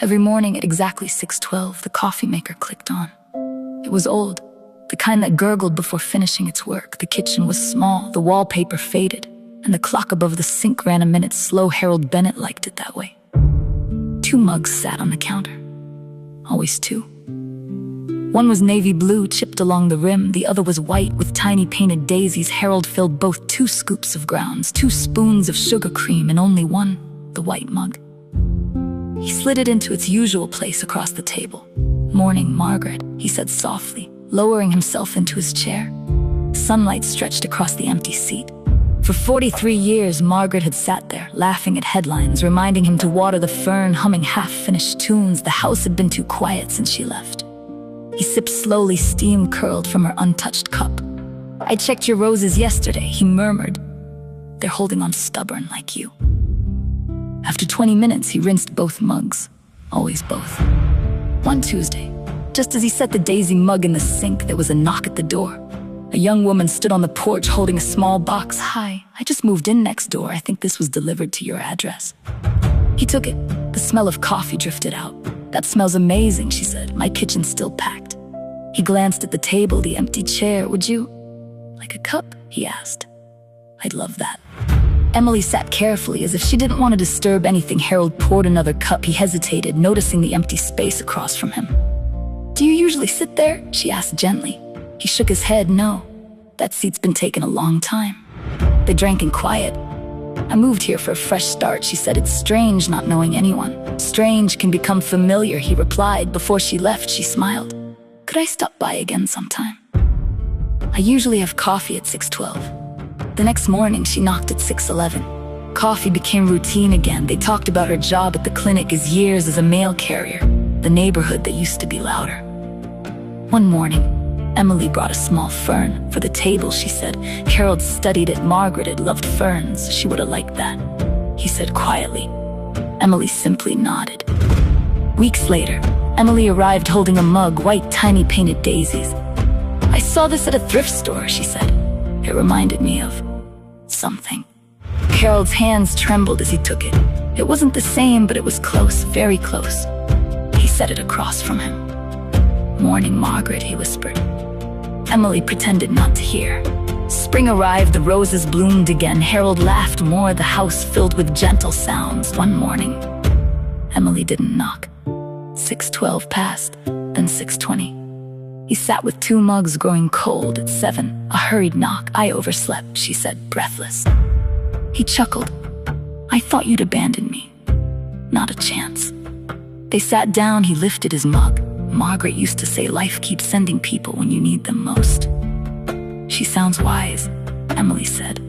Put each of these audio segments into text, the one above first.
Every morning at exactly 6:12, the coffee maker clicked on. It was old, the kind that gurgled before finishing its work. The kitchen was small, the wallpaper faded, and the clock above the sink ran a minute slow. Harold Bennett liked it that way. 2 mugs sat on the counter. Always 2. One was navy blue, chipped along the rim. The other was white with tiny painted daisies. Harold filled both 2 scoops of grounds, 2 spoons of sugar cream, and only one, the white mug. He slid it into its usual place across the table. "Morning, Margaret," he said softly, lowering himself into his chair. Sunlight stretched across the empty seat. For 43 years, Margaret had sat there, laughing at headlines, reminding him to water the fern, humming half-finished tunes. The house had been too quiet since she left. He sipped slowly, steam curled from her untouched cup. "I checked your roses yesterday," he murmured. "They're holding on stubborn like you." After 20 minutes, he rinsed both mugs. Always both. One Tuesday, just as he set the daisy mug in the sink, there was a knock at the door. A young woman stood on the porch holding a small box. "Hi, I just moved in next door. I think this was delivered to your address." He took it. The smell of coffee drifted out. "That smells amazing," she said. "My kitchen's still packed." He glanced at the table, the empty chair. "Would you like a cup?" he asked. "I'd love that." Emily sat carefully, as if she didn't want to disturb anything. Harold poured another cup. He hesitated, noticing the empty space across from him. "Do you usually sit there?" she asked gently. He shook his head. "No, that seat's been taken a long time." They drank in quiet. "I moved here for a fresh start," she said. "It's strange not knowing anyone." "Strange can become familiar," he replied. Before she left, she smiled. "Could I stop by again sometime? I usually have coffee at 6:12. The next morning, she knocked at 6:11. Coffee became routine again. They talked about her job at the clinic, his years as a mail carrier, the neighborhood that used to be louder. One morning, Emily brought a small fern for the table, she said. Harold studied it. Margaret had loved ferns. She would have liked that, he said quietly. Emily simply nodded. Weeks later, Emily arrived holding a mug, white, tiny painted daisies. "I saw this at a thrift store," she said. "It reminded me of something." Harold's hands trembled as he took it. It wasn't the same, but it was close, very close. He set it across from him. "Morning, Margaret," he whispered. Emily pretended not to hear. Spring arrived, the roses bloomed again. Harold laughed more, the house filled with gentle sounds. One morning, Emily didn't knock. 6:12 passed, then 6:20. He sat with 2 mugs growing cold. At 7, a hurried knock. "I overslept," she said, breathless. He chuckled. "I thought you'd abandon me." "Not a chance." They sat down. He lifted his mug. "Margaret used to say life keeps sending people when you need them most." "She sounds wise," Emily said.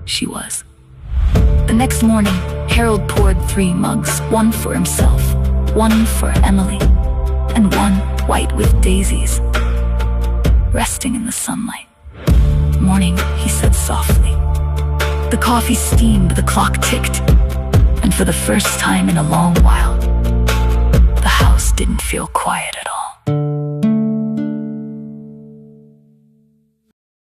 She was. The next morning, Harold poured 3 mugs, one for himself, one for Emily, and one white with daisies, resting in the sunlight. "Morning," he said softly. The coffee steamed, the clock ticked, and for the first time in a long while, the house didn't feel quiet at all.